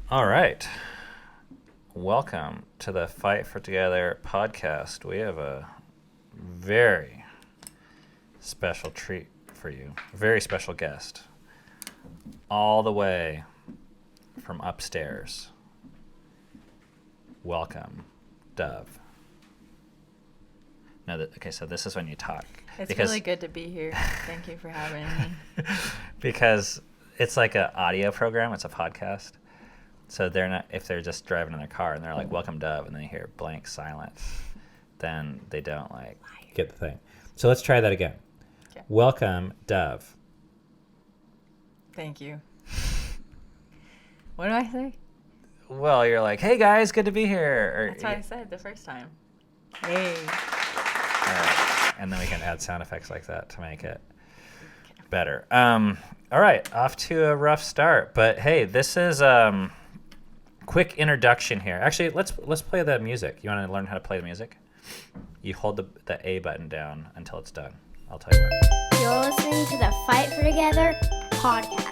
All right. Welcome to the Fight for Together podcast. We have a very special treat for you. A very special guest. All the way from upstairs. Welcome, Dove. No, okay, so this is when you talk. It's really good to be here. Thank you for having me. Because it's like an audio program. It's a podcast. So they're not, if they're just driving in their car and they're like, welcome, Dove, and then you hear blank silence, then they don't like get the thing. So let's try that again. Okay. Welcome, Dove. Thank you. What do I say? Well, you're like, hey guys, good to be here. Or, that's what I said the first time. Hey. And then we can add sound effects like that to make it better. All right, off to a rough start, but hey, this is quick introduction here. Actually, let's play the music. You want to learn how to play the music? You hold the A button down until it's done. I'll tell you what. You're listening to the Fight for Together podcast.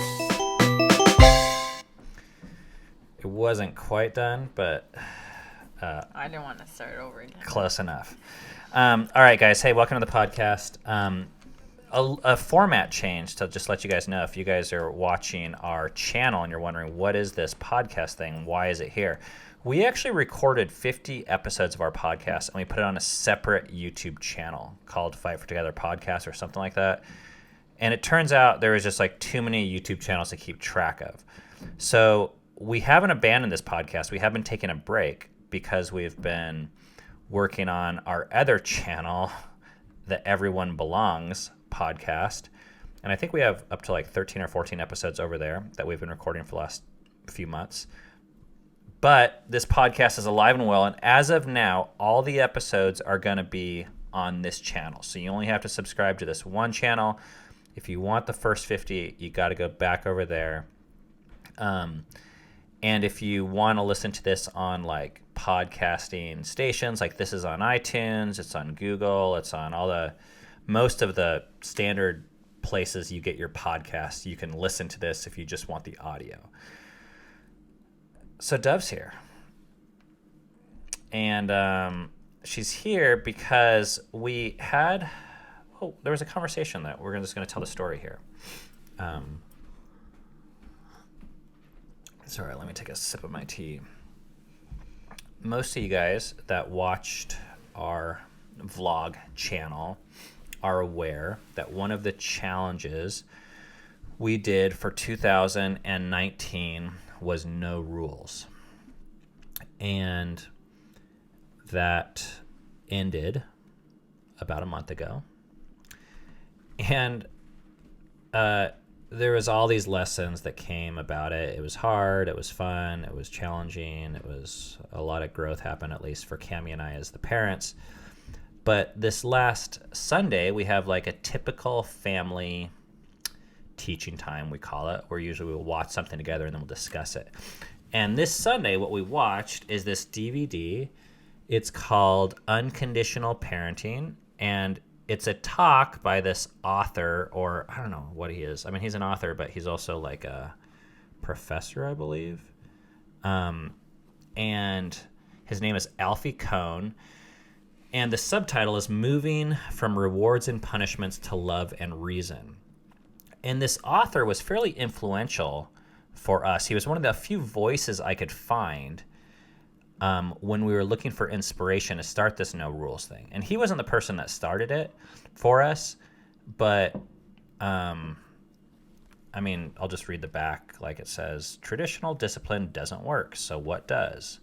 It wasn't quite done, but I didn't want to start over again. Close enough. All right, guys. Hey, welcome to the podcast. A format change to just let you guys know, if you guys are watching our channel and you're wondering, what is this podcast thing? Why is it here? We actually recorded 50 episodes of our podcast and we put it on a separate YouTube channel called Fight for Together Podcast or something like that. And it turns out there was just like too many YouTube channels to keep track of. So we haven't abandoned this podcast. We have been taking a break because we've been working on our other channel, the Everyone Belongs podcast. And I think we have up to like 13 or 14 episodes over there that we've been recording for the last few months. But this podcast is alive and well. And as of now, all the episodes are going to be on this channel. So you only have to subscribe to this one channel. If you want the first 50, you got to go back over there. And if you want to listen to this on like podcasting stations, like this is on iTunes, it's on Google, it's on most of the standard places you get your podcasts. You can listen to this if you just want the audio. So Dove's here. And she's here because there was a conversation that we're just going to tell the story here. Sorry, let me take a sip of my tea. Most of you guys that watched our vlog channel are aware that one of the challenges we did for 2019 was no rules. And that ended about a month ago. And there was all these lessons that came about it. It was hard, it was fun, it was challenging, it was a lot of growth happened, at least for Cammie and I as the parents. But this last Sunday, we have like a typical family teaching time, we call it, where usually we'll watch something together and then we'll discuss it. And this Sunday, what we watched is this DVD. It's called Unconditional Parenting, and it's a talk by this author, or I don't know what he is. I mean, he's an author, but he's also like a professor, I believe. And his name is Alfie Kohn. And the subtitle is Moving from Rewards and Punishments to Love and Reason. And this author was fairly influential for us. He was one of the few voices I could find when we were looking for inspiration to start this no rules thing. And he wasn't the person that started it for us, but I mean, I'll just read the back. Like it says, traditional discipline doesn't work, so what does?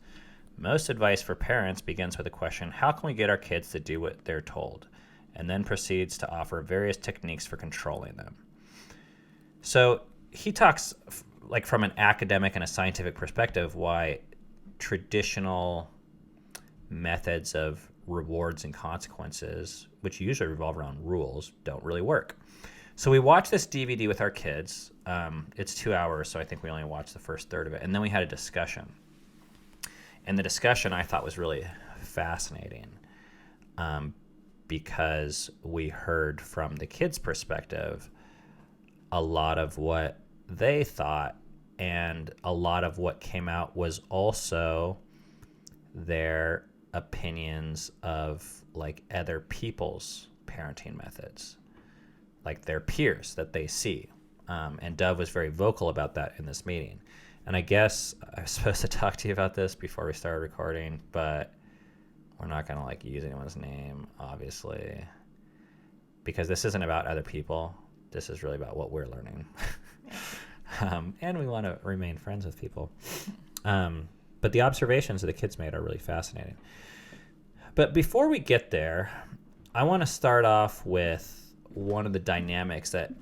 Most advice for parents begins with the question, how can we get our kids to do what they're told? And then proceeds to offer various techniques for controlling them. So he talks like from an academic and a scientific perspective why traditional methods of rewards and consequences, which usually revolve around rules, don't really work. So we watched this DVD with our kids. It's 2 hours, so I think we only watched the first third of it. And then we had a discussion. And the discussion I thought was really fascinating because we heard from the kids' perspective a lot of what they thought and a lot of what came out was also their opinions of like other people's parenting methods, like their peers that they see. And Dove was very vocal about that in this meeting. And I guess I was supposed to talk to you about this before we started recording, but we're not going to like use anyone's name, obviously, because this isn't about other people. This is really about what we're learning. And we want to remain friends with people. But the observations that the kids made are really fascinating. But before we get there, I want to start off with one of the dynamics that,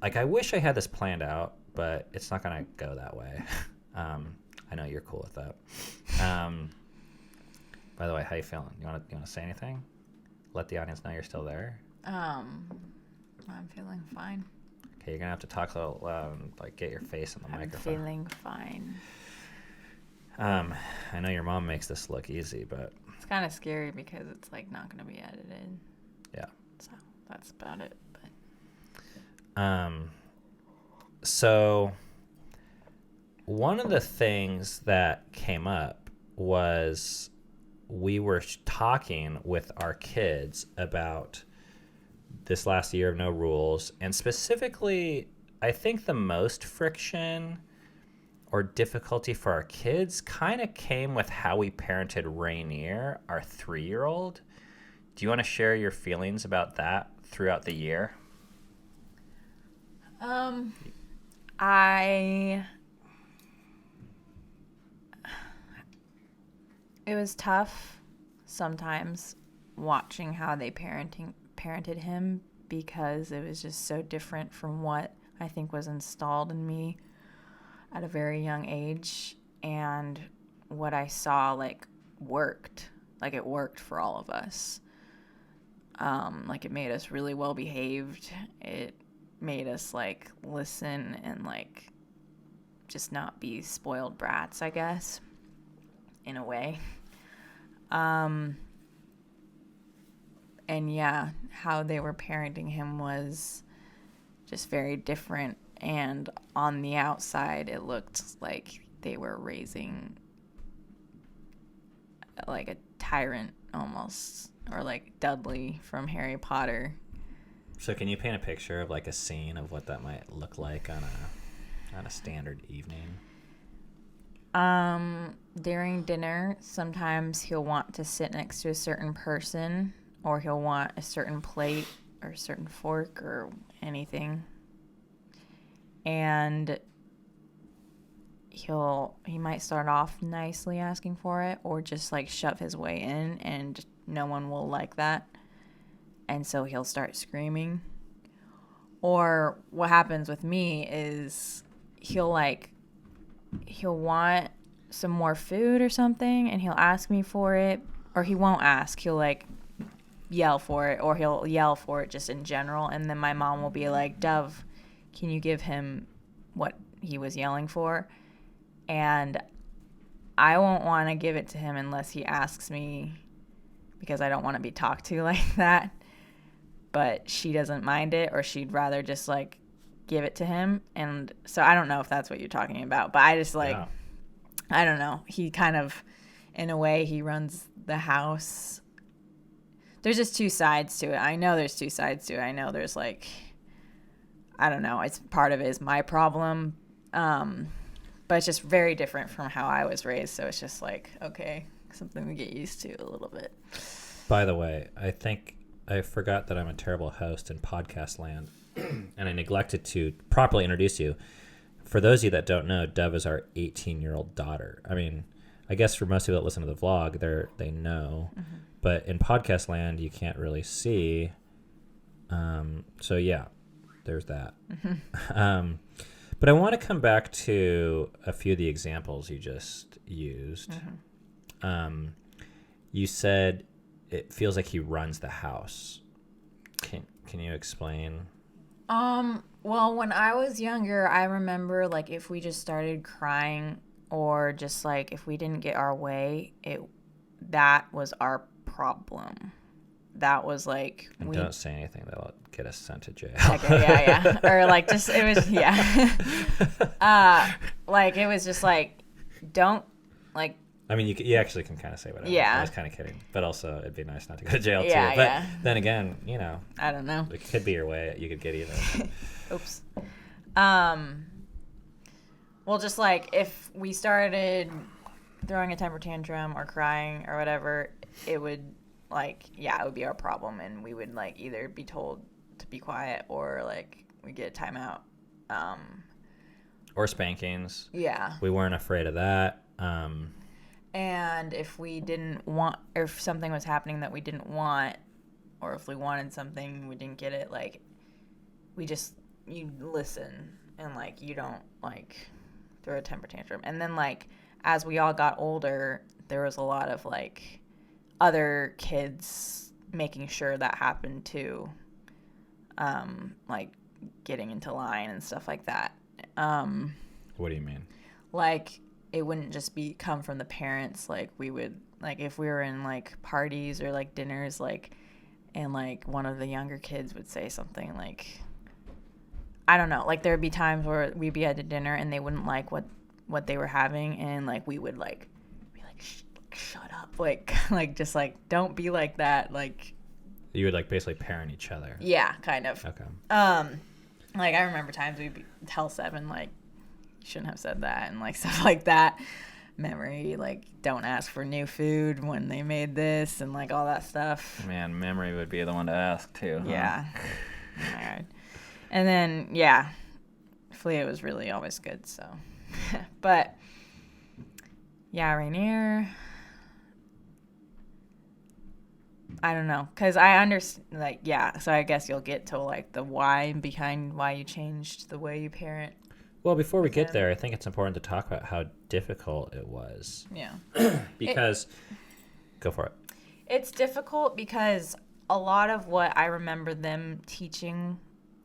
like, I wish I had this planned out, but it's not going to go that way. I know you're cool with that. By the way, how you feeling? You want to say anything? Let the audience know you're still there. I'm feeling fine. Okay, you're gonna have to talk a little loud and like get your face in the microphone. I'm feeling fine. I know your mom makes this look easy, but It's kind of scary because it's like not gonna be edited. yeah. So that's about it. So one of the things that came up was we were talking with our kids about this last year of no rules, and specifically, I think the most friction or difficulty for our kids kind of came with how we parented Rainier, our 3-year-old. Do you want to share your feelings about that throughout the year? It was tough sometimes watching how they parented him because it was just so different from what I think was installed in me at a very young age, and what I saw worked. Like it worked for all of us. Like it made us really well behaved. It made us listen and just not be spoiled brats, I guess, in a way. And yeah, how they were parenting him was just very different. And on the outside, it looked like they were raising like a tyrant almost, or like Dudley from Harry Potter. So can you paint a picture of like a scene of what that might look like on a standard evening? During dinner, sometimes he'll want to sit next to a certain person, or he'll want a certain plate or a certain fork or anything. And he might start off nicely asking for it, or just shove his way in, and no one will like that. And so he'll start screaming. Or what happens with me is he'll want some more food or something, and he'll ask me for it, or he won't ask. He'll yell for it, or he'll yell for it just in general. And then my mom will be like, Dove, can you give him what he was yelling for? And I won't want to give it to him unless he asks me, because I don't want to be talked to like that. But she doesn't mind it, or she'd rather just give it to him. And so I don't know if that's what you're talking about, but I just Yeah. I don't know. He kind of, in a way, he runs the house. There's just two sides to it. I know there's two sides to it. I know there's I don't know. It's part of it is my problem. But it's just very different from how I was raised. So it's just okay, something to get used to a little bit. By the way, I think I forgot that I'm a terrible host in podcast land, and I neglected to properly introduce you. For those of you that don't know, Dove is our 18-year-old daughter. I mean, I guess for most people that listen to the vlog, they know. Mm-hmm. But in podcast land, you can't really see. So yeah, there's that. Mm-hmm. But I want to come back to a few of the examples you just used. Mm-hmm. You said it feels like he runs the house. Can you explain? Well, when I was younger, I remember if we just started crying, or just if we didn't get our way, that was our problem. that was like And don't say anything that'll get us sent to jail. Okay, yeah. Or like just it was like it was just like don't like. I mean, you actually can kind of say whatever. Yeah. I was kind of kidding, but also it'd be nice not to go to jail too. Yeah, But yeah. then again, you know, I don't know. it could be your way. You could get either. Oops. Well, just like if we started throwing a temper tantrum or crying or whatever, it would like, yeah, it would be our problem. And we would like either be told to be quiet or like we get a timeout. Or spankings. Yeah. We weren't afraid of that. And if we didn't want, or if something was happening that we didn't want, or if we wanted something, we didn't get it, like, you listen and like, you don't like throw a temper tantrum. And then like, as we all got older, there was a lot of like other kids making sure that happened too. Like getting into line and stuff like that. What do you mean? Like, it wouldn't just come from the parents. Like, we would, like, if we were in, like, parties or, like, dinners, like, and, like, one of the younger kids would say something, like, I don't know. Like, there would be times where we'd be at a dinner and they wouldn't like what they were having. And, like, we would, like, be like, shut up. Like, just, like, don't be like that. Like. You would, like, basically parent each other. Yeah, kind of. Okay. Like, I remember times we'd tell Seven, like, shouldn't have said that and like stuff like that. Memory, like, don't ask for new food when they made this and like all that stuff. Man, Memory would be the one to ask too. Huh? Yeah. Oh my God. And then yeah, Filia was really always good. So, but yeah, Rainier. I don't know, cause I understand. Like, yeah. So I guess you'll get to like the why behind why you changed the way you parent. Well, before we get there, I think it's important to talk about how difficult it was. Yeah. Because, go for it. It's difficult because a lot of what I remember them teaching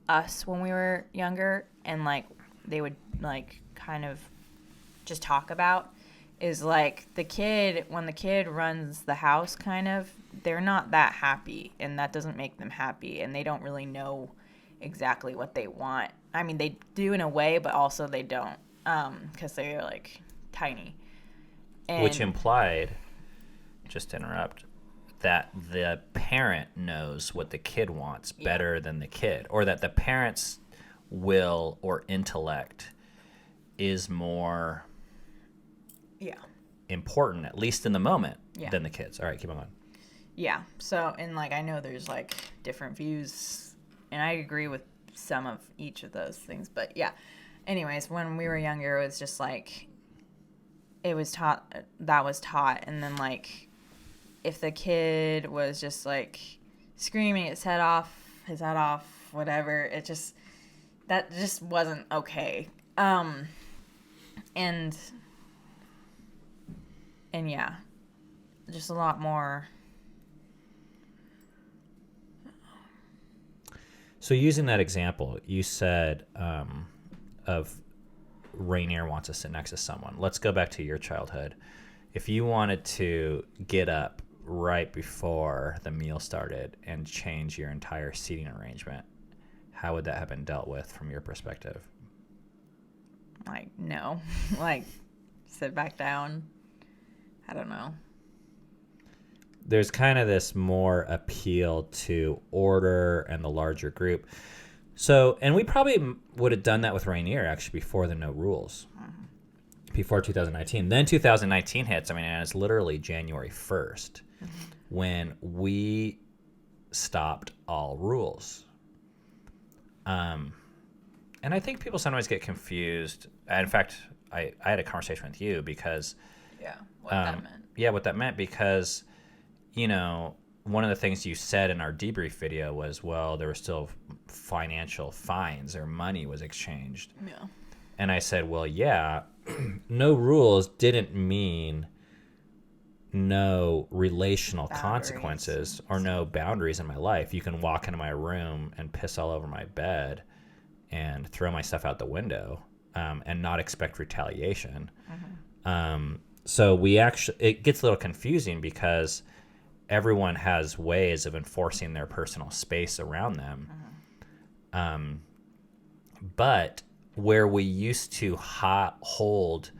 us when we were younger and, like, they would, like, kind of just talk about is, like, when the kid runs the house, kind of, they're not that happy, and that doesn't make them happy, and they don't really know exactly what they want. I mean, they do in a way, but also they don't, because they're, like, tiny. And which implied, just to interrupt, that the parent knows what the kid wants better than the kid, or that the parent's will or intellect is more important, at least in the moment, than the kids. All right, keep on going. Yeah. So, and, like, I know there's, like, different views, and I agree with some of each of those things, but yeah. Anyways, when we were younger, it was just like it was taught, and then like if the kid was just like screaming his head off, whatever, that just wasn't okay. And yeah, just a lot more. So using that example, you said of Rainier wants to sit next to someone. Let's go back to your childhood. If you wanted to get up right before the meal started and change your entire seating arrangement, how would that have been dealt with from your perspective? Like, no. Like, sit back down. I don't know. There's kind of this more appeal to order and the larger group. So, and we probably would have done that with Rainier actually before the no rules, before 2019. Then 2019 hits. I mean, and it's literally January 1st when we stopped all rules. And I think people sometimes get confused. In fact, I had a conversation with you because what that meant. Yeah, what that meant because, you know, one of the things you said in our debrief video was, well, there were still financial fines or money was exchanged. Yeah. And I said, well, yeah, no rules didn't mean no relational consequences or no boundaries in my life. You can walk into my room and piss all over my bed and throw my stuff out the window and not expect retaliation. So it gets a little confusing because everyone has ways of enforcing their personal space around them. But where we used to hold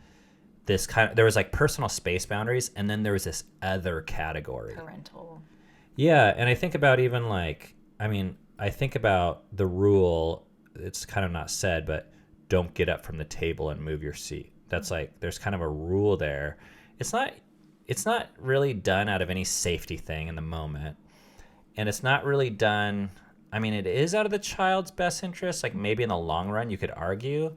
this there was like personal space boundaries, and then there was this other category. Parental. Yeah, and I think about even like, I think about the rule, it's kind of not said, but don't get up from the table and move your seat. That's like, there's kind of a rule there. It's not really done out of any safety thing in the moment. And it's not really done, it is out of the child's best interest. Like maybe in the long run you could argue,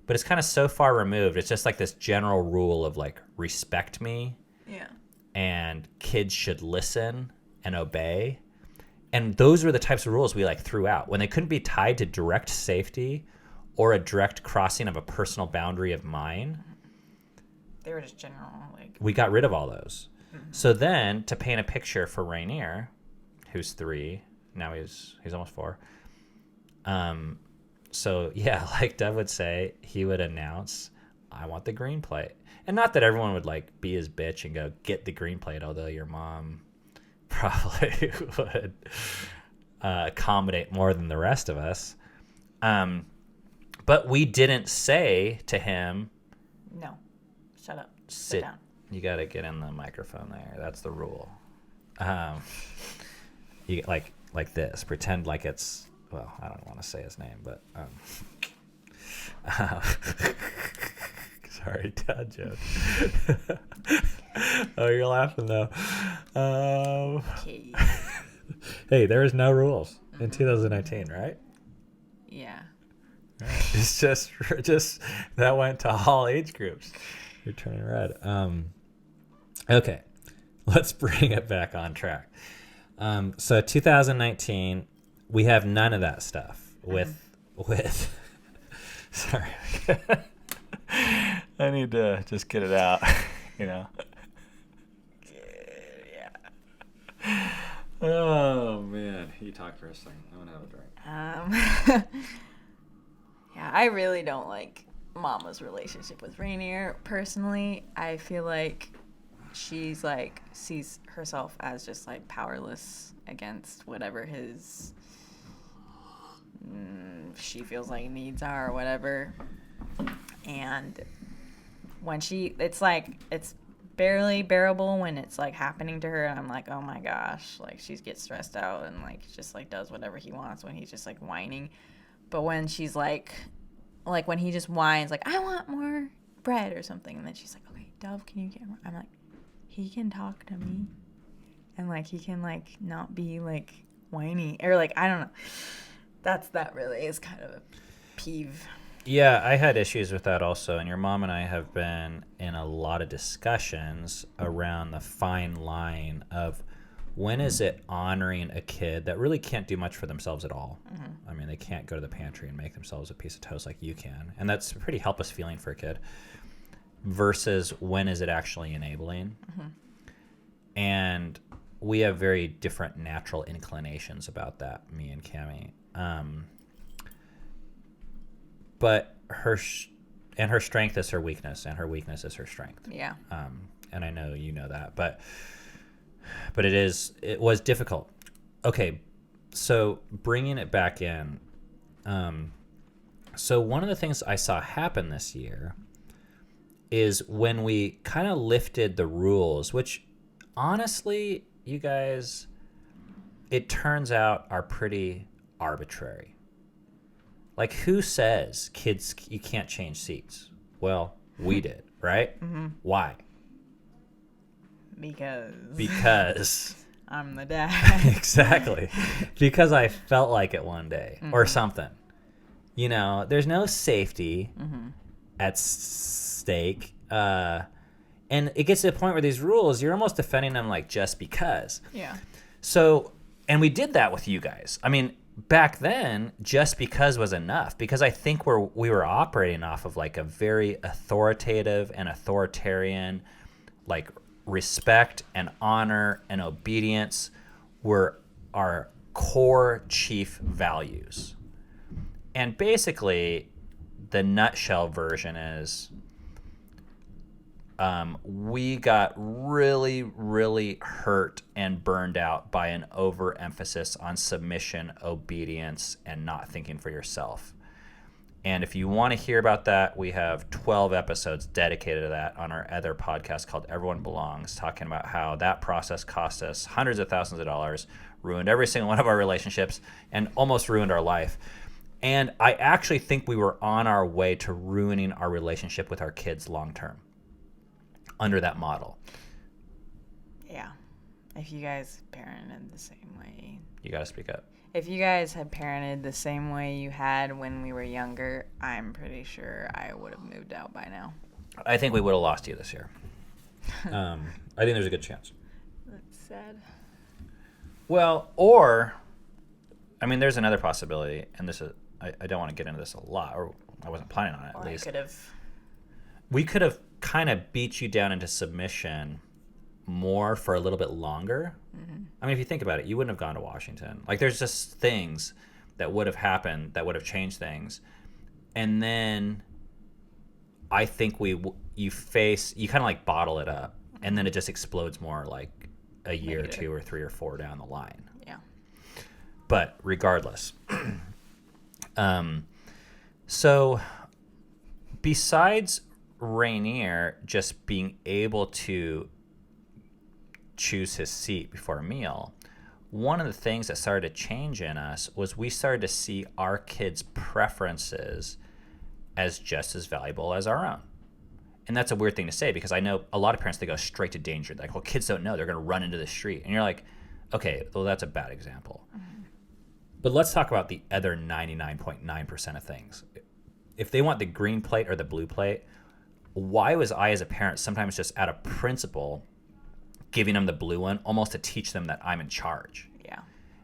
but it's kind of so far removed. It's just like this general rule of like, respect me. Yeah. And kids should listen and obey. And those were the types of rules we like threw out when they couldn't be tied to direct safety or a direct crossing of a personal boundary of mine. They were just general, like. We got rid of all those. So then, to paint a picture for Rainier, who's 3, now he's almost 4. So yeah, like Dev would say, he would announce, "I want the green plate," and not that everyone would like be his bitch and go get the green plate, although your mom probably would accommodate more than the rest of us. But we didn't say to him, "No, shut up, sit down." You got to get in the microphone there. That's the rule. You like this. Pretend like it's, well, I don't want to say his name, but sorry, dad joke. Oh, you're laughing though. Okay. Hey, there is no rules in 2019, right? Yeah. Right. It's just that went to all age groups. You're turning red. Okay, let's bring it back on track. So 2019, we have none of that stuff with. Sorry, I need to just get it out. Yeah. Oh man, you talk for a second. I'm gonna have a drink. Yeah, I really don't like Mama's relationship with Rainier. Personally, I feel like she's like sees herself as just like powerless against whatever his she feels like needs are or whatever. And when it's barely bearable when it's like happening to her, and I'm like, oh my gosh, like she gets stressed out and like just like does whatever he wants when he's just like whining. But when she's like when he just whines like, I want more bread or something, and then she's like, okay, Dove, can you get more? I'm like, he can talk to me, and like he can like not be like whiny or like, I don't know. That really is kind of a peeve. Yeah, I had issues with that also, and your mom and I have been in a lot of discussions around the fine line of when is it honoring a kid that really can't do much for themselves at all. They can't go to the pantry and make themselves a piece of toast like you can, and that's a pretty helpless feeling for a kid, versus when is it actually enabling. And we have very different natural inclinations about that, me and Cammie. But her strength is her weakness, and her weakness is her strength. Yeah. And I know you know that, but it was difficult. Okay, so bringing it back in. So one of the things I saw happen this year is when we kind of lifted the rules, which honestly, you guys, it turns out are pretty arbitrary. Like, who says kids, you can't change seats? Well, we did, right? Why? Because I'm the dad. Exactly. Because I felt like it one day or something. You know, there's no safety at stake. And it gets to the point where these rules, you're almost defending them like just because. Yeah. So, and we did that with you guys. Back then, just because was enough, because I think we were operating off of like a very authoritative and authoritarian, like respect and honor and obedience were our core chief values. And basically, the nutshell version is we got really, really hurt and burned out by an overemphasis on submission, obedience, and not thinking for yourself. And if you want to hear about that, we have 12 episodes dedicated to that on our other podcast called Everyone Belongs, talking about how that process cost us hundreds of thousands of dollars, ruined every single one of our relationships, and almost ruined our life. And I actually think we were on our way to ruining our relationship with our kids long term under that model. Yeah. If you guys parented the same way. You got to speak up. If you guys had parented the same way you had when we were younger, I'm pretty sure I would have moved out by now. I think we would have lost you this year. I think there's a good chance. That's sad. Well, or, I mean, there's another possibility, and this is, I don't want to get into this a lot, or I wasn't planning on it at least. We could have kind of beat you down into submission more for a little bit longer. Mm-hmm. I mean, if you think about it, you wouldn't have gone to Washington. Like, there's just things that would have happened that would have changed things. And then I think you kind of like bottle it up, and then it just explodes more like a year or two or 3 or 4 down the line. Yeah. But regardless, so besides Rainier just being able to choose his seat before a meal, one of the things that started to change in us was we started to see our kids' preferences as just as valuable as our own. And that's a weird thing to say, because I know a lot of parents, they go straight to danger. Like, well, kids don't know. They're going to run into the street. And you're like, okay, well, that's a bad example. Mm-hmm. But let's talk about the other 99.9% of things. If they want the green plate or the blue plate, why was I as a parent sometimes just out of principle giving them the blue one, almost to teach them that I'm in charge? Yeah.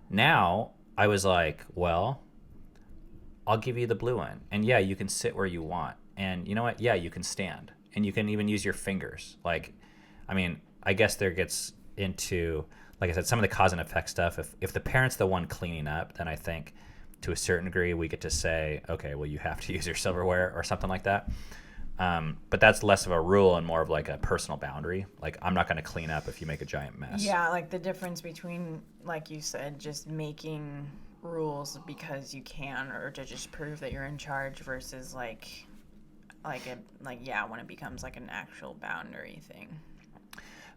Now I was like, well, I'll give you the blue one. And yeah, you can sit where you want. And you know what? Yeah, you can stand. And you can even use your fingers. Like, I mean, I guess there gets into, like I said, some of the cause and effect stuff. If the parent's the one cleaning up, then I think to a certain degree we get to say, okay, well, you have to use your silverware or something like that. But that's less of a rule and more of like a personal boundary. Like, I'm not going to clean up if you make a giant mess. Yeah, like the difference between, like you said, just making rules because you can, or to just prove that you're in charge, versus when it becomes like an actual boundary thing.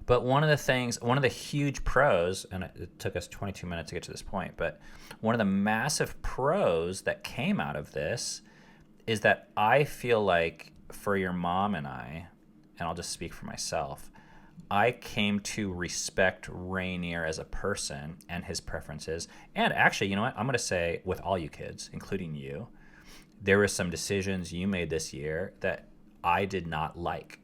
But one of the huge pros, and it took us 22 minutes to get to this point, but one of the massive pros that came out of this is that I feel like for your mom and I, and I'll just speak for myself, I came to respect Rainier as a person and his preferences. And actually, you know what? I'm going to say, with all you kids, including you, there were some decisions you made this year that I did not like.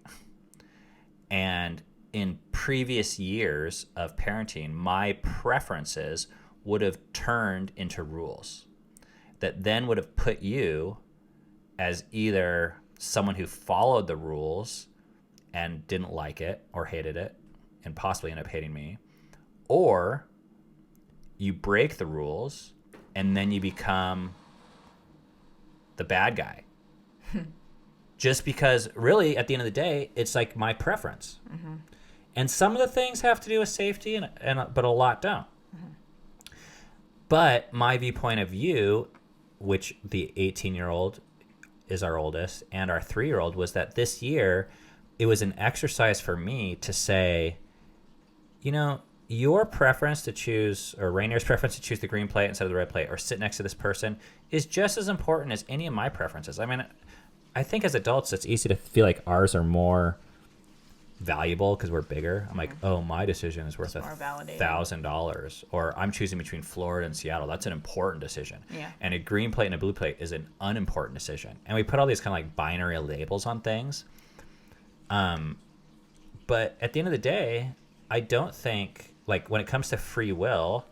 And in previous years of parenting, my preferences would have turned into rules that then would have put you as either someone who followed the rules and didn't like it or hated it and possibly ended up hating me, or you break the rules and then you become the bad guy. Just because really at the end of the day, it's like my preference. Mm-hmm. And some of the things have to do with safety, but a lot don't. Mm-hmm. But my viewpoint of view, which the 18-year-old is our oldest, and our 3-year-old, was that this year it was an exercise for me to say, you know, your preference to choose, or Rainier's preference to choose the green plate instead of the red plate, or sit next to this person, is just as important as any of my preferences. I mean, I think as adults, it's easy to feel like ours are more valuable because we're bigger. I'm like, oh, my decision is worth $1,000, or I'm choosing between Florida and Seattle. That's an important decision. Yeah. And a green plate and a blue plate is an unimportant decision. And we put all these kind of like binary labels on things. But at the end of the day, I don't think, like, when it comes to free will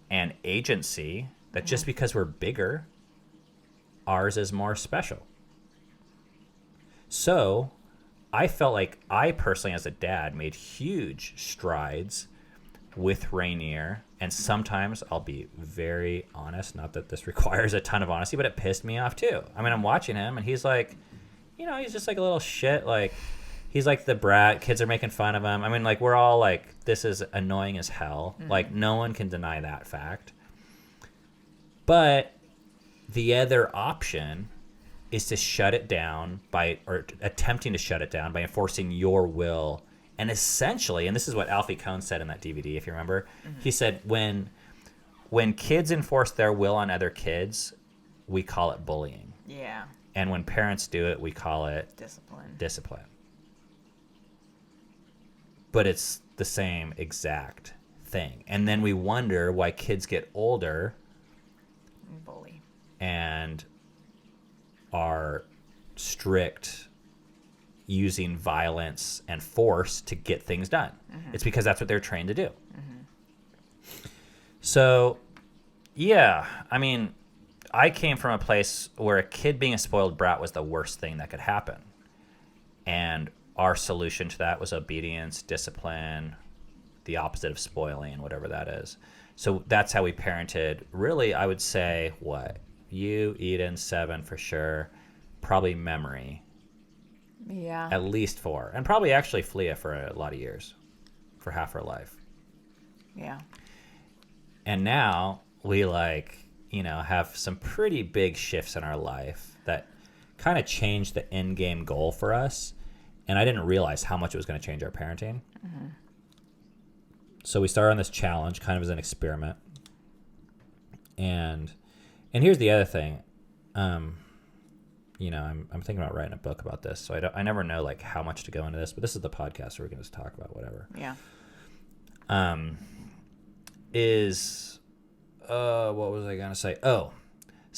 and agency, that just because we're bigger, ours is more special. So I felt like I personally, as a dad, made huge strides with Rainier. And sometimes I'll be very honest, not that this requires a ton of honesty, but it pissed me off too. I mean, I'm watching him and he's like, you know, he's just like a little shit. Like, He's like the brat. Kids are making fun of him. I mean, like, we're all like, this is annoying as hell. Like, no one can deny that fact. But the other option is to shut it down or attempting to shut it down by enforcing your will. And essentially, and this is what Alfie Kohn said in that DVD, if you remember, he said, when kids enforce their will on other kids, we call it bullying. Yeah. And when parents do it, we call it discipline. But it's the same exact thing. And then we wonder why kids get older Bully. and are strict, using violence and force to get things done. It's because that's what they're trained to do. So, yeah, I mean, I came from a place where a kid being a spoiled brat was the worst thing that could happen. And our solution to that was obedience, discipline, the opposite of spoiling, whatever that is. So that's how we parented. Really, I would say, you, Eden, 7 for sure. Probably memory. Yeah. At least 4. And probably actually Filia for a lot of years. For half her life. Yeah. And now we have some pretty big shifts in our life that kind of changed the end game goal for us. And I didn't realize how much it was going to change our parenting. So we started on this challenge kind of as an experiment. And here's the other thing. I'm thinking about writing a book about this. So I never know like how much to go into this, but this is the podcast where we can just talk about whatever. Yeah. What was I going to say? Oh,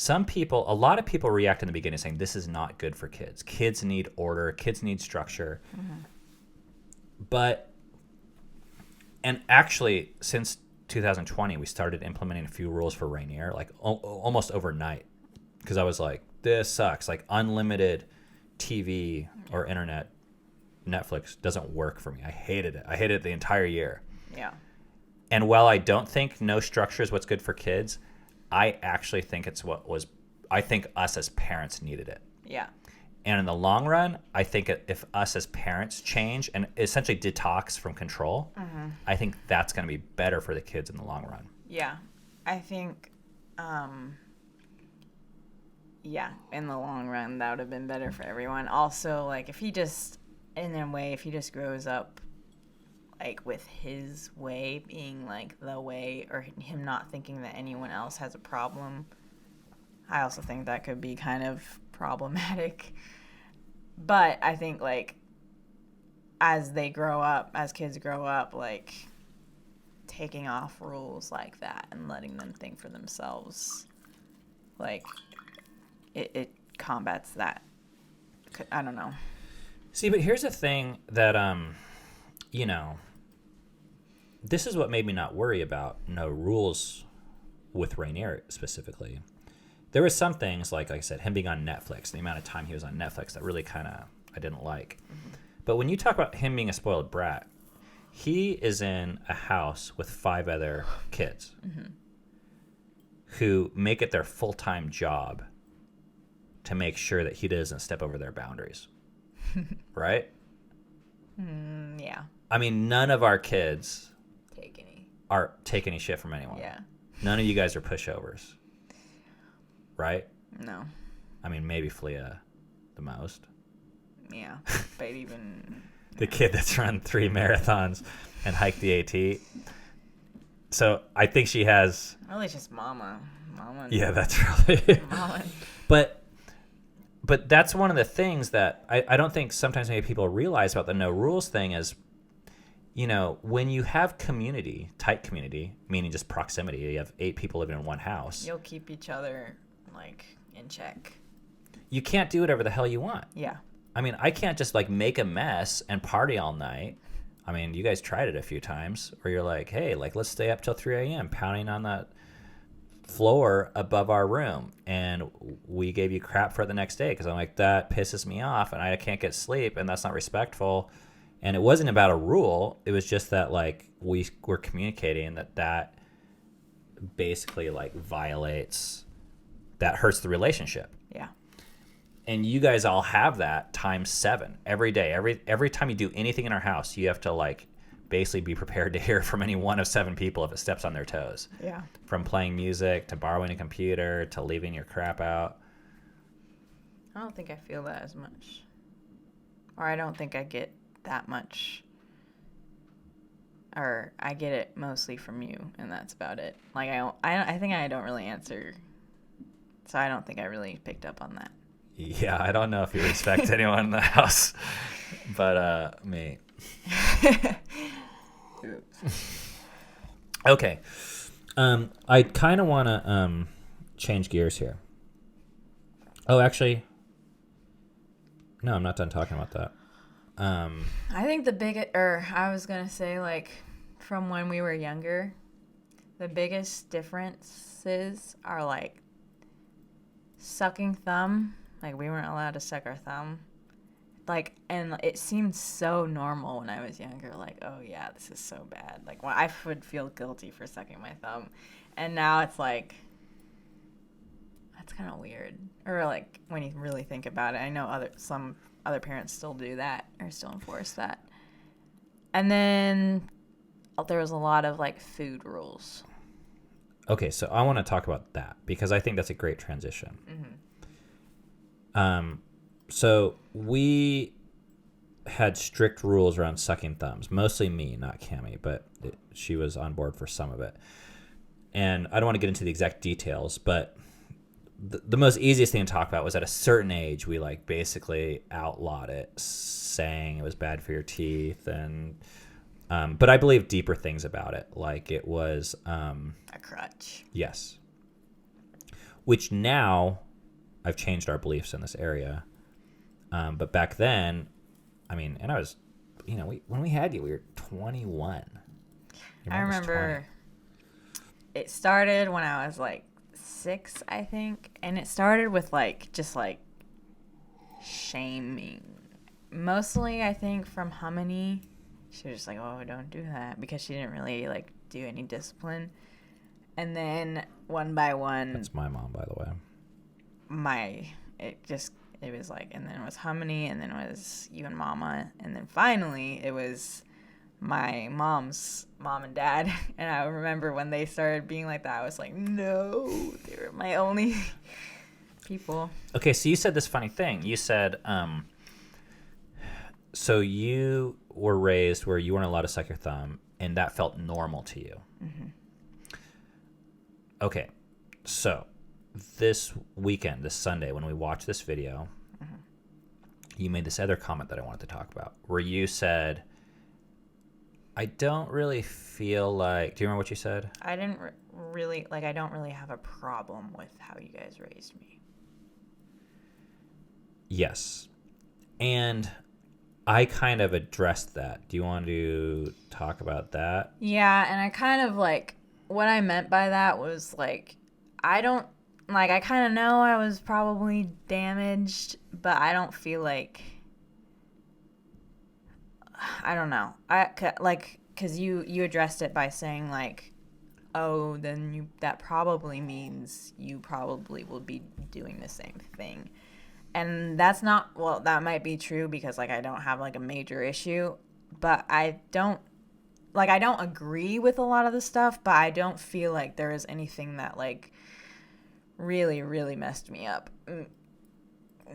a lot of people react in the beginning saying this is not good for kids. Kids need order. Kids need structure. And actually, since 2020, we started implementing a few rules for Rainier, like almost overnight. Because I was like, this sucks. Like unlimited TV or internet, Netflix doesn't work for me. I hated it. I hated it the entire year. Yeah. And while I don't think no structure is what's good for kids, I actually think I think us as parents needed it. Yeah. And in the long run, I think if us as parents change and essentially detox from control, I think that's going to be better for the kids in the long run. Yeah. I think, in the long run, that would have been better for everyone. Also, like, if he just grows up, like, with his way being, like, the way, or him not thinking that anyone else has a problem, I also think that could be kind of problematic. But I think, like, as kids grow up, like, taking off rules like that and letting them think for themselves, like, it combats that. I don't know. See, but here's the thing that, this is what made me not worry about no rules with Rainier specifically. There were some things, like I said, him being on Netflix, the amount of time he was on Netflix, that really kind of I didn't like. But when you talk about him being a spoiled brat, he is in a house with 5 other kids who make it their full-time job to make sure that he doesn't step over their boundaries. Right? Yeah. I mean, none of our kids take any shit from anyone. Yeah. None of you guys are pushovers. Right? No. I mean, maybe Filia the most. Yeah. But even... The kid that's run 3 marathons and hiked the AT. So I think she has... Really just Mama. Yeah, that's really... Mama. But that's one of the things that I don't think sometimes maybe people realize about the no rules thing is, when you have tight community, meaning just proximity, you have 8 people living in one house. You'll keep each other, like, in check. You can't do whatever the hell you want. Yeah. I mean, I can't just, like, make a mess and party all night. I mean, you guys tried it a few times where you're like, hey, like, let's stay up till 3 a.m. pounding on that floor above our room. And we gave you crap for it the next day because I'm like, that pisses me off and I can't get sleep and that's not respectful. And it wasn't about a rule. It was just that, like, we were communicating that basically, like, hurts the relationship. Yeah. And you guys all have that times 7 every day. Every time you do anything in our house, you have to like basically be prepared to hear from any one of 7 people if it steps on their toes. Yeah. From playing music to borrowing a computer to leaving your crap out. I don't think I feel that as much. Or I don't think I get that much. Or I get it mostly from you, and that's about it. Like I think I don't really answer. So I don't think I really picked up on that. Yeah, I don't know if you respect anyone in the house, but me. Okay. I kind of want to change gears here. Oh, actually, no, I'm not done talking about that. I think I was going to say, like, from when we were younger, the biggest differences are, like, sucking thumb. Like, we weren't allowed to suck our thumb. Like, and it seemed so normal when I was younger. Like, oh, yeah, this is so bad. Like, well, I would feel guilty for sucking my thumb. And now it's like, that's kind of weird. Or, like, when you really think about it, I know some other parents still do that or still enforce that. And then there was a lot of, like, food rules. Okay, so I want to talk about that because I think that's a great transition. Mm-hmm. So we had strict rules around sucking thumbs, mostly me, not Cammie, but she was on board for some of it. And I don't want to get into the exact details, but the most easiest thing to talk about was at a certain age, we like basically outlawed it, saying it was bad for your teeth. And but I believe deeper things about it, like it was a crutch. Yes. Which now I've changed our beliefs in this area. But back then, I mean, and I was, when we had you, we were 21. I remember it started when I was like 6, I think. And it started with like, just like shaming. Mostly, I think, from Hominy. She was just like, oh, don't do that. Because she didn't really like do any discipline. And then one by one. That's my mom, by the way. It was like, and then it was Hominy, and then it was you and Mama, and then finally it was my mom's mom and dad. And I remember when they started being like that, I was like, no, they were my only people. Okay, so you said this funny thing. You said, so you were raised where you weren't allowed to suck your thumb, and that felt normal to you. Mm-hmm. Okay, so this weekend, this Sunday, when we watched this video, mm-hmm. you made this other comment that I wanted to talk about, where you said, I don't really feel like... Do you remember what you said? I didn't really... Like, I don't really have a problem with how you guys raised me. Yes. And I kind of addressed that. Do you want to talk about that? Yeah, and I kind of, like... What I meant by that was, like, I kind of know I was probably damaged, but I don't feel like... I don't know. Because you addressed it by saying, like, oh, then that probably means you probably will be doing the same thing. And that's not... Well, that might be true because, like, I don't have, like, a major issue, but I don't agree with a lot of the stuff, but I don't feel like there is anything that, like, really, really messed me up.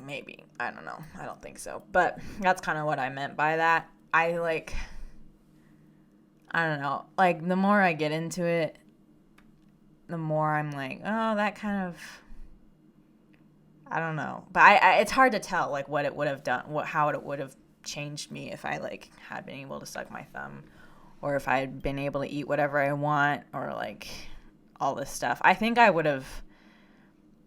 Maybe. I don't know. I don't think so. But that's kind of what I meant by that. I don't know. Like, the more I get into it, the more I'm like, oh, that kind of... I don't know. But it's hard to tell, like, what it would have done, how it would have changed me if I, like, had been able to suck my thumb. Or if I had been able to eat whatever I want, or, like, all this stuff. I think I would have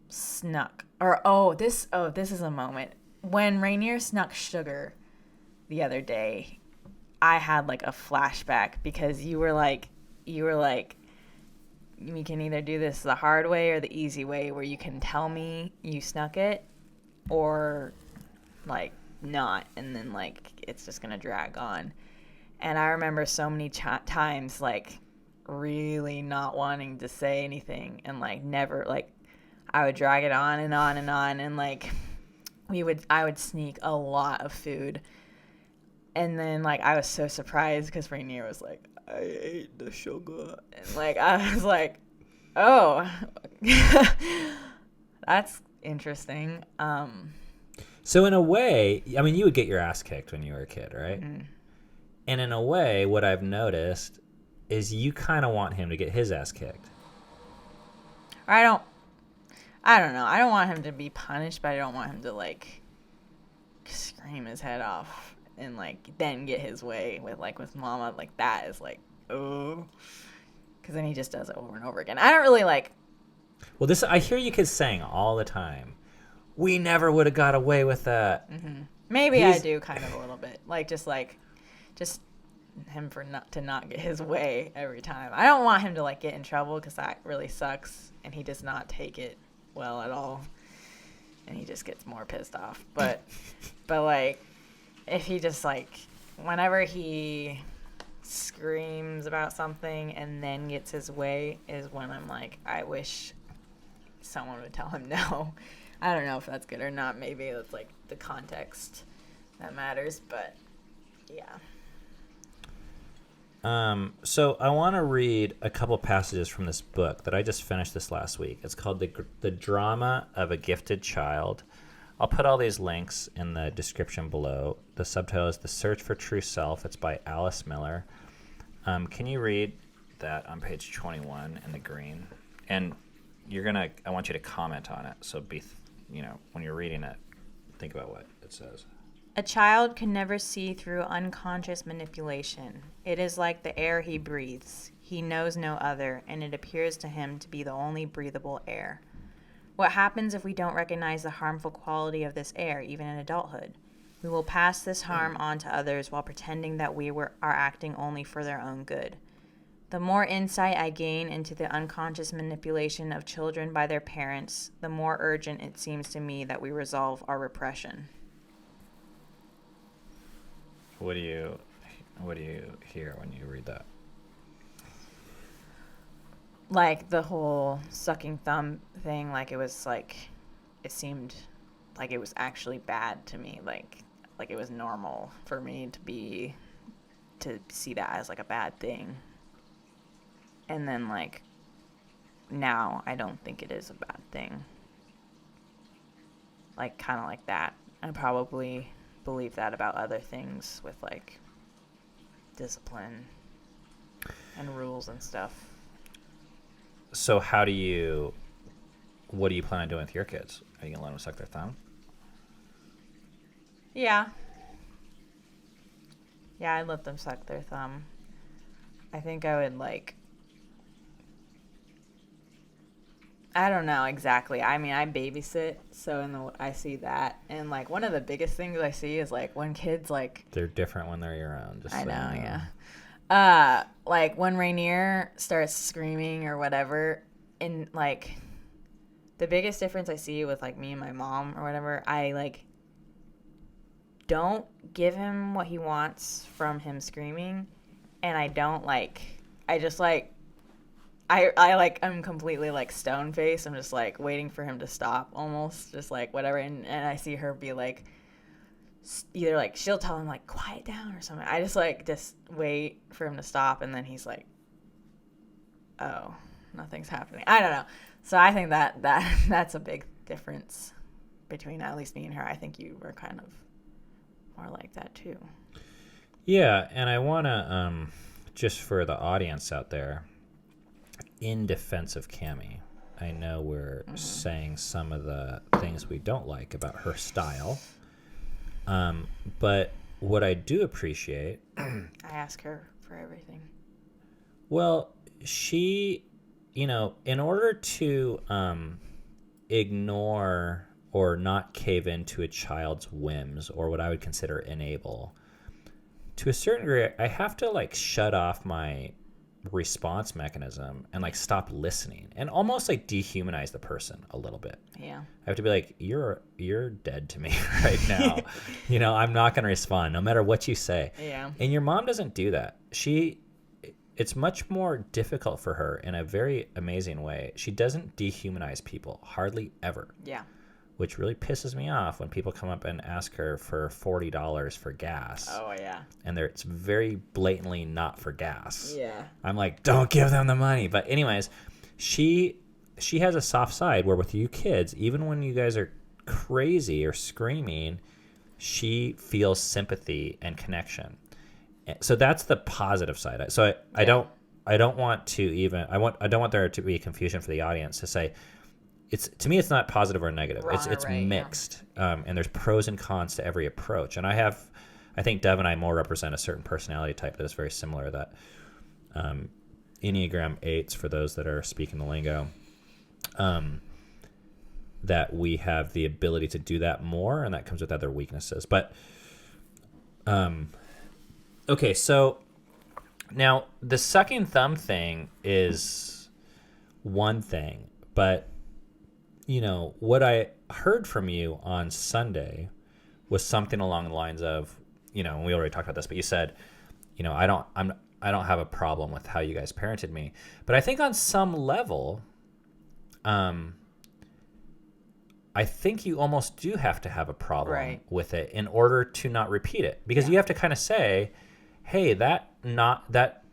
snuck. Or, this is a moment. When Rainier snuck sugar the other day, I had, like, a flashback. Because you were like, we can either do this the hard way or the easy way, where you can tell me you snuck it, or, like, not. And then, like, it's just going to drag on. And I remember so many times, like, really not wanting to say anything and, like, never, like, I would drag it on and on and on. And, like, I would sneak a lot of food. And then, like, I was so surprised because Rainier was like, I ate the sugar. And, like, I was like, oh, that's interesting. So in a way, I mean, you would get your ass kicked when you were a kid, right? Mm-hmm. And in a way, what I've noticed is you kind of want him to get his ass kicked. I don't know. I don't want him to be punished, but I don't want him to, like, scream his head off and, like, then get his way with Mama. Like, that is, like, oh. Because then he just does it over and over again. I don't really, like... Well, this I hear you kids saying all the time, we never would have got away with that. Mm-hmm. Maybe I do kind of a little bit. Just him to not get his way every time. I don't want him to, like, get in trouble because that really sucks. And he does not take it well at all. And he just gets more pissed off. But like, if he just, like, whenever he screams about something and then gets his way is when I'm like, I wish someone would tell him no. I don't know if that's good or not. Maybe it's, like, the context that matters. But, yeah. So I want to read a couple passages from this book that I just finished this last week. It's called The Drama of a Gifted Child. I'll put all these links in the description below. The subtitle is The Search for True Self. It's by Alice Miller. Can you read that on page 21 in the green? And I want you to comment on it. So when you're reading it, think about what it says. A child can never see through unconscious manipulation. It is like the air he breathes. He knows no other, and it appears to him to be the only breathable air. What happens if we don't recognize the harmful quality of this air, even in adulthood? We will pass this harm on to others while pretending that are acting only for their own good. The more insight I gain into the unconscious manipulation of children by their parents, the more urgent it seems to me that we resolve our repression. What do you hear when you read that? Like the whole sucking thumb thing, like it seemed like it was actually bad to me, like it was normal for me to see that as, like, a bad thing. And then, like, now I don't think it is a bad thing. Like, kind of like that. I probably believe that about other things with, like, discipline and rules and stuff. So what do you plan on doing with your kids? Are you going to let them suck their thumb? Yeah, I'd let them suck their thumb. I think I would, like, I don't know exactly. I mean, I babysit, so I see that. And, like, one of the biggest things I see is, like, when kids, like... They're different when they're your own. I know, yeah. Like, when Rainier starts screaming or whatever, and, like, the biggest difference I see with, like, me and my mom or whatever, I, like, don't give him what he wants from him screaming, and I don't, like... I just, like... I'm completely, like, stone faced. I'm just, like, waiting for him to stop almost, just, like, whatever. And I see her be, like, either, like, she'll tell him, like, quiet down or something. I just, like, just wait for him to stop. And then he's like, oh, nothing's happening. I don't know. So I think that's a big difference between at least me and her. I think you were kind of more like that too. Yeah. And I want to, just for the audience out there, in defense of Cammie, I know we're saying some of the things we don't like about her style, but what I do appreciate... I ask her for everything. Well, she, in order to ignore or not cave into a child's whims, or what I would consider enable, to a certain degree, I have to, like, shut off my response mechanism and, like, stop listening and almost, like, dehumanize the person a little bit. Yeah. I have to be like, you're dead to me right now. I'm not going to respond no matter what you say. Yeah. And your mom doesn't do that. It's much more difficult for her in a very amazing way. She doesn't dehumanize people, hardly ever. Yeah. which really pisses me off when people come up and ask her for $40 for gas. Oh, yeah. And it's very blatantly not for gas. Yeah. I'm like, don't give them the money. But anyways, she has a soft side where with you kids, even when you guys are crazy or screaming, she feels sympathy and connection. So that's the positive side. So I don't want there to be confusion for the audience to say, to me, it's not positive or negative. It's right, mixed, and there's pros and cons to every approach. And I think Dev and I more represent a certain personality type that is very similar. That Enneagram 8s, for those that are speaking the lingo, that we have the ability to do that more, and that comes with other weaknesses. But okay, so now the sucking thumb thing is one thing, but what I heard from you on Sunday was something along the lines of, and we already talked about this, but you said, I don't have a problem with how you guys parented me, but I think on some level, I think you almost do have to have a problem with it in order to not repeat it, because you have to kind of say, hey, that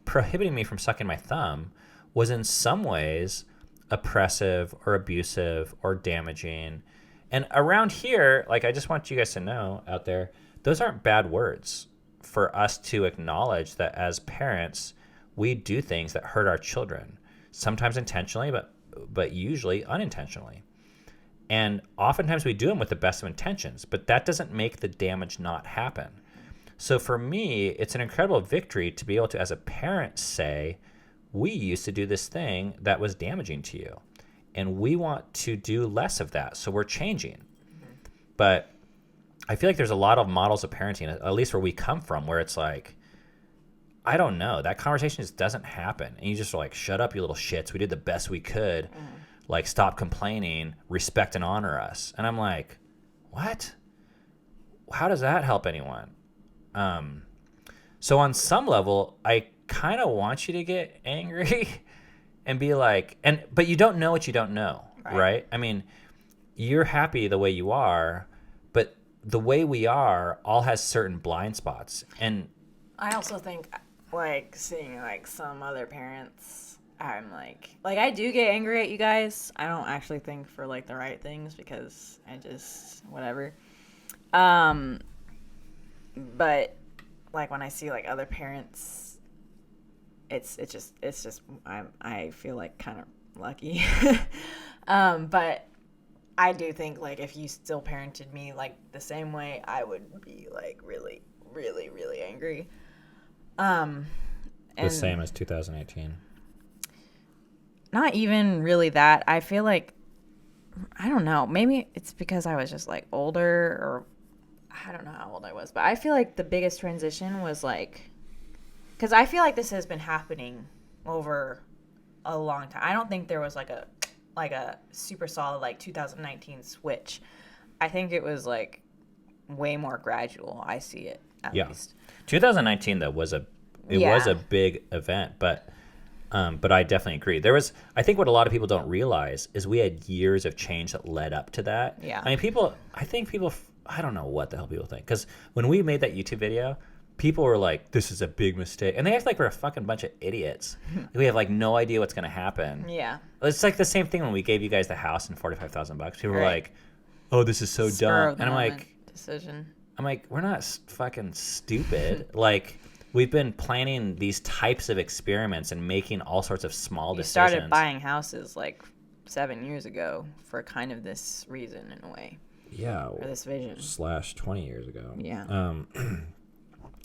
prohibiting me from sucking my thumb was in some ways oppressive or abusive or damaging. And around here, like, I just want you guys to know out there, those aren't bad words for us to acknowledge that as parents, we do things that hurt our children, sometimes intentionally, but usually unintentionally. And oftentimes we do them with the best of intentions, but that doesn't make the damage not happen. So for me, it's an incredible victory to be able to, as a parent, say, we used to do this thing that was damaging to you, and we want to do less of that. So we're changing. But I feel like there's a lot of models of parenting, at least where we come from, where it's like, I don't know, that conversation just doesn't happen. And you just are like, shut up, you little shits. We did the best we could. Like, stop complaining, respect and honor us. And I'm like, what? How does that help anyone? So on some level, I kind of want you to get angry and be like, but you don't know what you don't know, right? I mean, you're happy the way you are, but the way we are all has certain blind spots. And I also think, like, seeing, like, some other parents, I'm like, I do get angry at you guys. I don't actually think for, like, the right things, because I just, whatever. But, like, when I see, like, other parents, it's just I feel like kind of lucky. But I do think, like, if you still parented me, like, the same way, I would be, like, really, really, really angry. The same as 2018. Not even really that. I feel like, I don't know, maybe it's because I was just, like, older, or I don't know how old I was, but I feel like the biggest transition was, like, because I feel like this has been happening over a long time. I don't think there was, like a super solid, like, 2019 switch. I think it was, like, way more gradual. I see it, at least. 2019, though, was a big event, but I definitely agree. I think what a lot of people don't realize is we had years of change that led up to that. Yeah. I mean, I don't know what the hell people think, because when we made that YouTube video, people were like, this is a big mistake. And they act like we're a fucking bunch of idiots. We have, like, no idea what's going to happen. Yeah. It's like the same thing when we gave you guys the house and $45,000. People were like, oh, this is so dumb. And I'm like, decision. I'm like, we're not fucking stupid. Like, we've been planning these types of experiments and making all sorts of small decisions. You started buying houses, like, 7 years ago for kind of this reason, in a way. Yeah. For this vision. / 20 years ago. Yeah.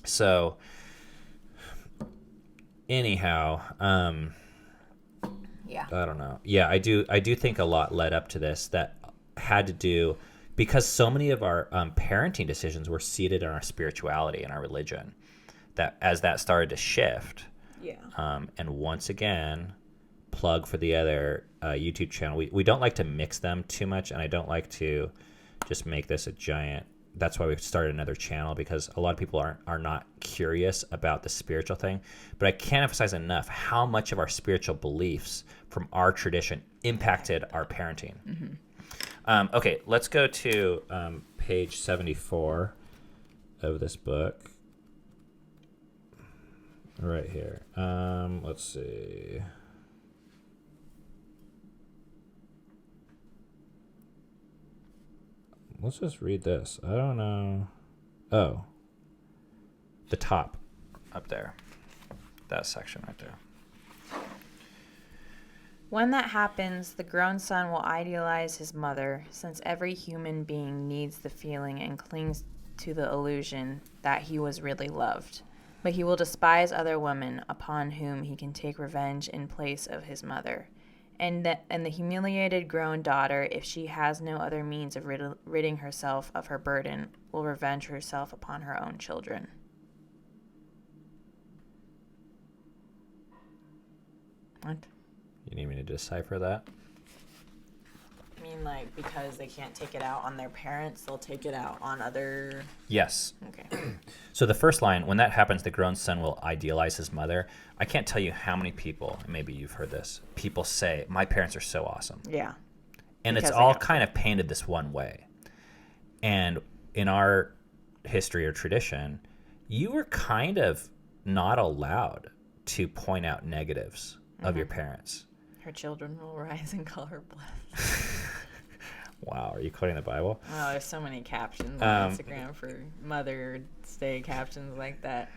So, anyhow, yeah. I don't know. Yeah, I do think a lot led up to this that had to do, because so many of our parenting decisions were seated in our spirituality and our religion, that as that started to shift. Yeah. And once again, plug for the other YouTube channel. We don't like to mix them too much, and I don't like to just make this a giant. That's why we've started another channel, because a lot of people are not curious about the spiritual thing. But I can't emphasize enough how much of our spiritual beliefs from our tradition impacted our parenting. Okay, let's go to page 74 of this book. Right here. Let's see. Let's just read this. I don't know. Oh. The top. Up there. That section right there. When that happens, the grown son will idealize his mother, since every human being needs the feeling and clings to the illusion that he was really loved. But he will despise other women upon whom he can take revenge in place of his mother. And the humiliated grown daughter, if she has no other means of ridding herself of her burden, will revenge herself upon her own children. What? You need me to decipher that? I mean, like, because they can't take it out on their parents, they'll take it out on other... Yes. Okay. So the first line, when that happens, the grown son will idealize his mother. I can't tell you how many people, maybe you've heard this, people say, my parents are so awesome. Yeah. And Because it's they all are. kind of painted this one way. And in our history or tradition, you were kind of not allowed to point out negatives of your parents. Her children will rise and call her blessed. Wow, are you quoting the Bible? Oh, there's so many captions on Instagram for Mother's Day captions like that.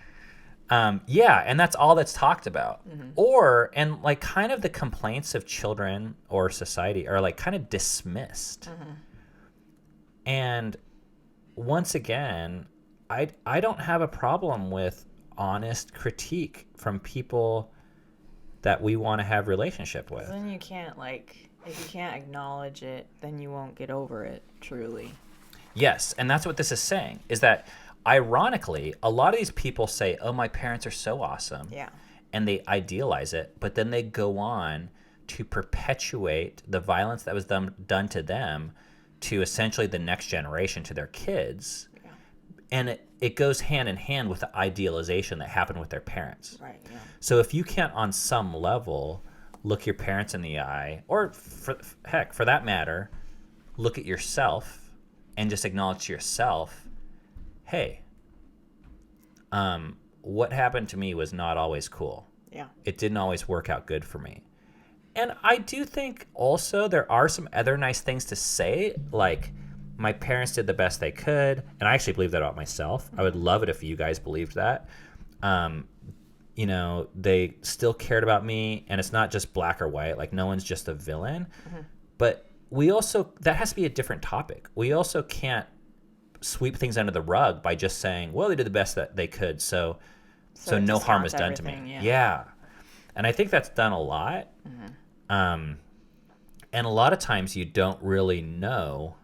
Yeah, and that's all that's talked about. And like kind of the complaints of children or society are like kind of dismissed. And once again, I don't have a problem with honest critique from people that we want to have relationship with. Then you can't, like, if you can't acknowledge it, then you won't get over it, truly. Yes, and that's what this is saying, is that ironically, a lot of these people say, oh, my parents are so awesome. Yeah. And they idealize it, but then they go on to perpetuate the violence that was done to them to essentially the next generation, to their kids. Yeah. And it goes hand in hand with the idealization that happened with their parents. Right, yeah. So if you can't, on some level, look your parents in the eye, or for that matter, look at yourself and just acknowledge to yourself, hey, what happened to me was not always cool. Yeah. It didn't always work out good for me. And I do think also there are some other nice things to say, like my parents did the best they could, and I actually believe that about myself. I would love it if you guys believed that. You know, they still cared about me, and it's not just black or white. Like, no one's just a villain. But we also, that has to be a different topic. We also can't sweep things under the rug by just saying, well, they did the best that they could, so no harm was done to me. Yeah. And I think that's done a lot. And a lot of times you don't really know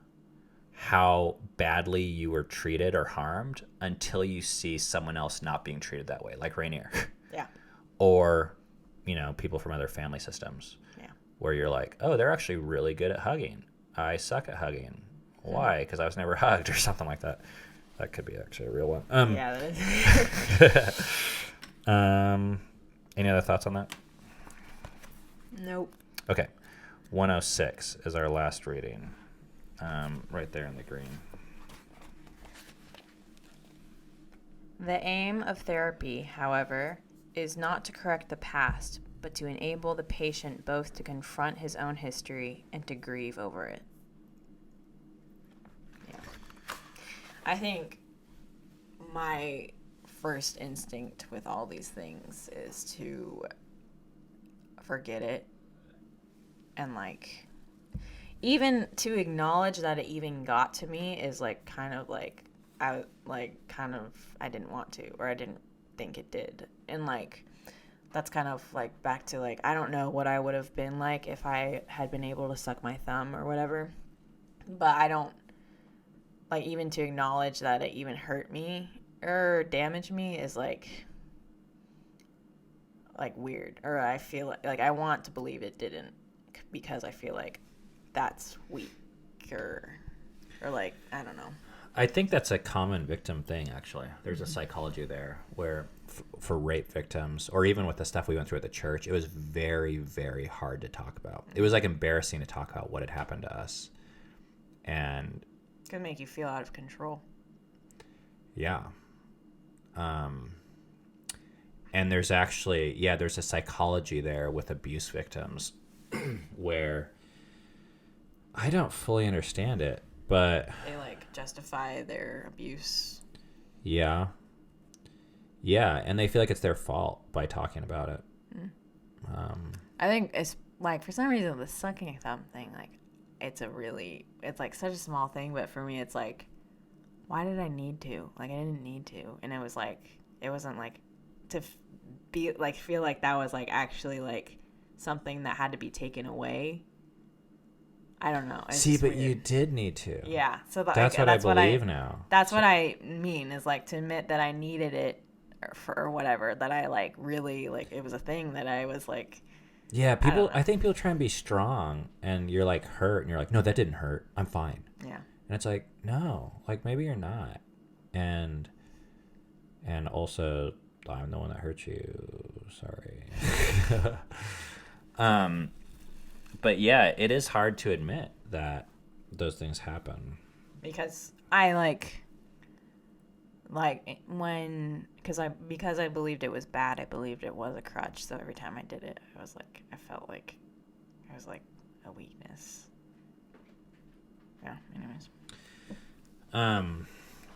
how badly you were treated or harmed until you see someone else not being treated that way, like Rainier. Yeah. Or, you know, people from other family systems. Yeah. Where you're like, oh, they're actually really good at hugging. I suck at hugging. Why? Because I was never hugged or something like that. That could be actually a real one. Yeah, that is. Any other thoughts on that? Nope. Okay. 106 is our last reading. Right there in the green. The aim of therapy, however, is not to correct the past, but to enable the patient both to confront his own history and to grieve over it. Yeah. I think my first instinct with all these things is to forget it and, like, even to acknowledge that it even got to me is like kind of like I didn't want to, or I didn't think it did. And like that's kind of like back to like I don't know what I would have been like if I had been able to suck my thumb or whatever. But I don't like, even to acknowledge that it even hurt me or damaged me is like weird. Or I feel like I want to believe it didn't, because I feel like that's weak or like, I don't know. I think that's a common victim thing, actually. There's a psychology there where for rape victims, or even with the stuff we went through at the church, it was very, very hard to talk about. It was like embarrassing to talk about what had happened to us. And It can make you feel out of control. yeah. And there's actually, there's a psychology there with abuse victims where I don't fully understand it, but They like justify their abuse. yeah. Yeah, and they feel like it's their fault by talking about it. I think it's like, for some reason, the sucking thumb thing, like, it's like such a small thing, but for me, it's like, why did I need to? Like, I didn't need to. And it was like, it wasn't like to be like, feel like that was like actually like something that had to be taken away. I don't know. It's See, just but weird. you did need to. Yeah. So That's what I believe now. That's what I mean, is like to admit that I needed it or whatever, that I like really, like, it was a thing that I was like, Yeah, I think people try and be strong, and you're like hurt, and you're like, no, that didn't hurt. I'm fine. yeah. And it's like, no, like maybe you're not. And also, I'm the one that hurt you. Sorry. But yeah, it is hard to admit that those things happen. Because I because I believed it was bad, I believed it was a crutch. So every time I did it, I felt like it was like a weakness. Yeah. Anyways.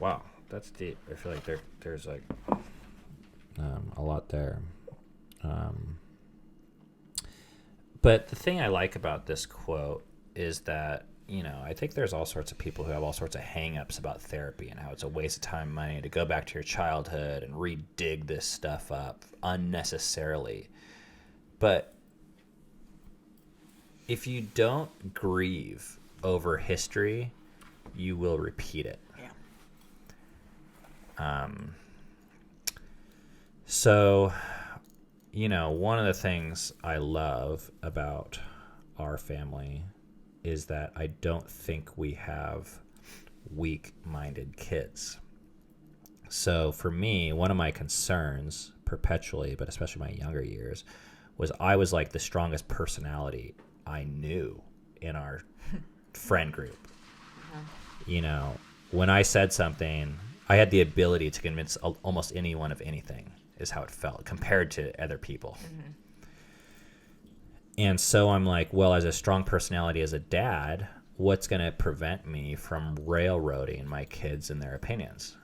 Wow, that's deep. I feel like there's like a lot there. But the thing I like about this quote is that, I think there's all sorts of people who have all sorts of hang-ups about therapy and how it's a waste of time and money to go back to your childhood and re-dig this stuff up unnecessarily. But if you don't grieve over history, you will repeat it. Yeah. So, one of the things I love about our family is that I don't think we have weak-minded kids. So for me, one of my concerns perpetually, but especially my younger years, was I was like the strongest personality I knew in our friend group. When I said something, I had the ability to convince almost anyone of anything, is how it felt compared to other people. Mm-hmm. And so I'm like, well, as a strong personality as a dad, what's going to prevent me from railroading my kids and their opinions?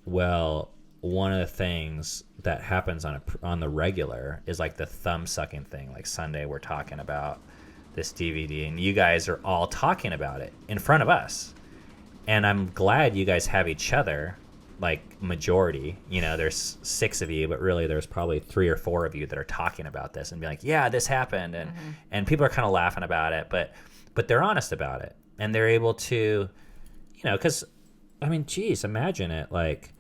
Well, one of the things that happens on the regular is like the thumb sucking thing. Like Sunday, we're talking about this DVD, and you guys are all talking about it in front of us. And I'm glad you guys have each other, like majority. There's 6 of you, but really there's probably 3 or 4 of you that are talking about this and be like, yeah, this happened. And and people are kind of laughing about it, but they're honest about it. And they're able to, because, I mean, geez, imagine it, like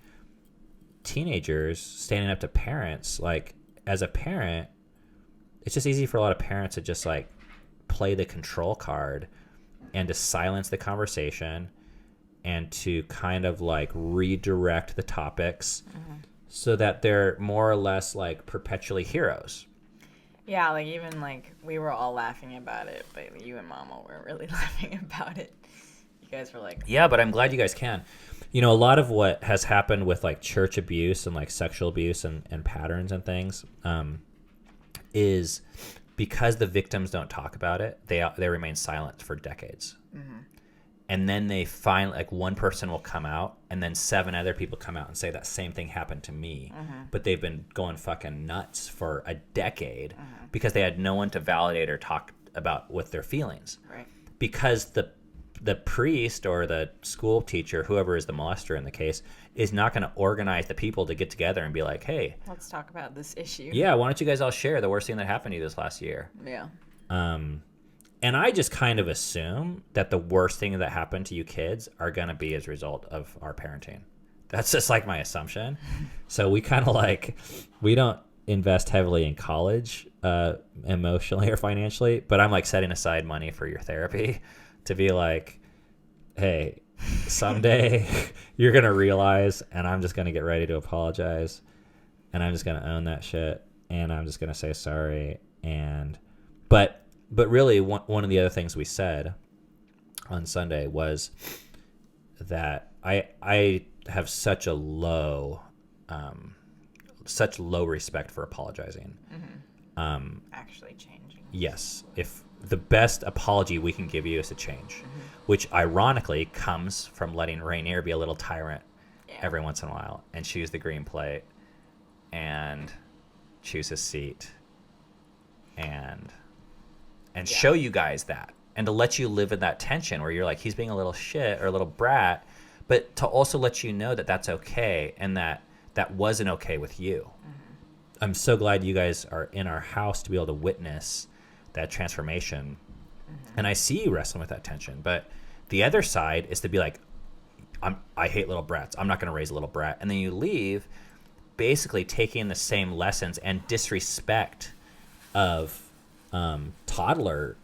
teenagers standing up to parents. Like, as a parent, it's just easy for a lot of parents to just like play the control card and to silence the conversation and to kind of like redirect the topics so that they're more or less like perpetually heroes. Yeah, like even like we were all laughing about it, but you and Mama weren't really laughing about it. You guys were like... Yeah, but I'm glad you guys can. A lot of what has happened with like church abuse and like sexual abuse and patterns and things is because the victims don't talk about it, they remain silent for decades. Mm-hmm. And then they finally, like, one person will come out, and then 7 other people come out and say that same thing happened to me. Mm-hmm. But they've been going fucking nuts for a decade because they had no one to validate or talk about with their feelings. Right. Because the priest or the school teacher, whoever is the molester in the case, is not going to organize the people to get together and be like, hey, let's talk about this issue. Yeah, why don't you guys all share the worst thing that happened to you this last year? Yeah. And I just kind of assume that the worst thing that happened to you kids are going to be as a result of our parenting. That's just like my assumption. So we kind of like, we don't invest heavily in college emotionally or financially, but I'm like setting aside money for your therapy to be like, hey, someday you're going to realize, and I'm just going to get ready to apologize, and I'm just going to own that shit, and I'm just going to say sorry. But really, one of the other things we said on Sunday was that I have such low respect for apologizing. Actually changing. Yes. If the best apology we can give you is to change, which ironically comes from letting Rainier be a little tyrant every once in a while and choose the green plate and choose his seat and show you guys that, and to let you live in that tension where you're like, he's being a little shit or a little brat, but to also let you know that that's okay and that wasn't okay with you. I'm so glad you guys are in our house to be able to witness that transformation. And I see you wrestling with that tension, but the other side is to be like, I hate little brats. I'm not going to raise a little brat. And then you leave basically taking the same lessons and disrespect of toddler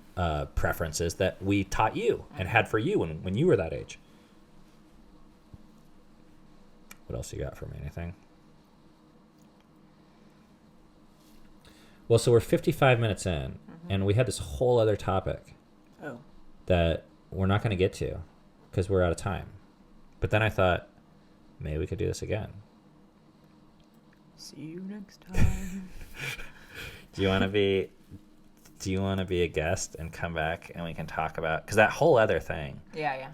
preferences that we taught you and had for you when you were that age. What else you got for me? Anything? Well, so we're 55 minutes in, and we had this whole other topic that we're not going to get to because we're out of time. But then I thought, maybe we could do this again. See you next time. Do you want to be a guest and come back and we can talk about, because that whole other thing. Yeah.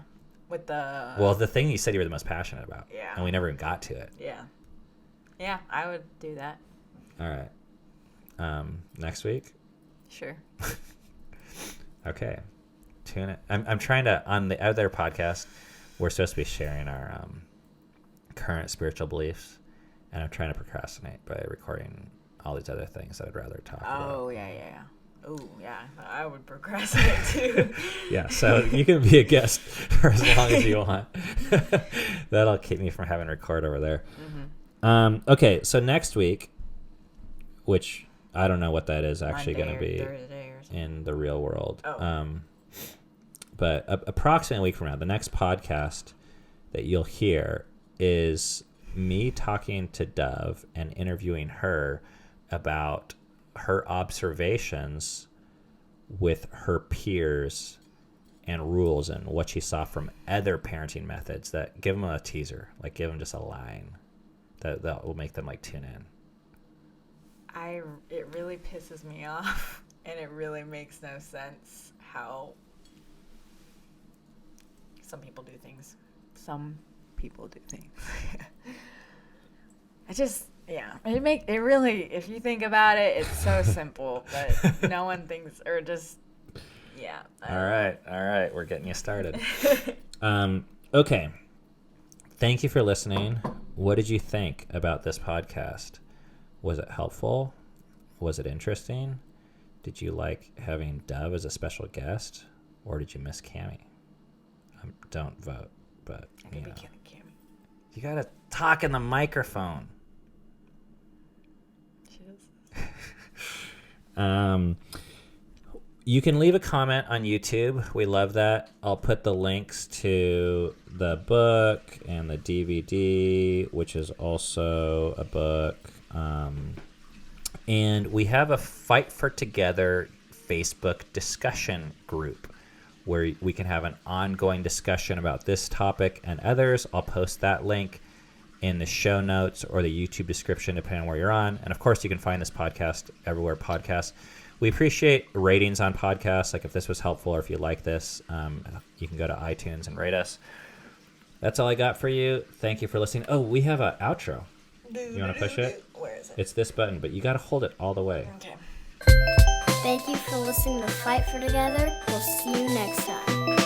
With the... Well, the thing you said you were the most passionate about. Yeah. And we never even got to it. Yeah. Yeah, I would do that. All right. Next week? Sure. Okay. Tune it. I'm trying to, on the other podcast, we're supposed to be sharing our current spiritual beliefs, and I'm trying to procrastinate by recording all these other things that I'd rather talk about. Oh, yeah. Oh, yeah. I would procrastinate too. Yeah, so you can be a guest for as long as you want. That'll keep me from having to record over there. Okay, so next week, which I don't know what that is actually going to be in the real world. But approximately a week from now, the next podcast that you'll hear is me talking to Dove and interviewing her about her observations with her peers and rules and what she saw from other parenting methods that give them a teaser, like give them just a line that will make them like tune in. It really pisses me off, and it really makes no sense how some people do things. It really, if you think about it, it's so simple, but no one thinks, or just, yeah. All right. We're getting you started. Okay. Thank you for listening. What did you think about this podcast? Was it helpful? Was it interesting? Did you like having Dove as a special guest, or did you miss Cammie? Don't vote, but you know. You gotta talk in the microphone. She does. You can leave a comment on YouTube. We love that. I'll put the links to the book and the DVD, which is also a book. And we have a Fight for Together Facebook discussion group where we can have an ongoing discussion about this topic and others. I'll post that link in the show notes or the YouTube description, depending on where you're on. And of course, you can find this podcast everywhere podcasts. We appreciate ratings on podcasts. Like if this was helpful or if you like this, you can go to iTunes and rate us. That's all I got for you. Thank you for listening. Oh, we have an outro. You want to push it? Where is it? It's this button, but you got to hold it all the way. Okay. Thank you for listening to Fight for Together. We'll see you next time.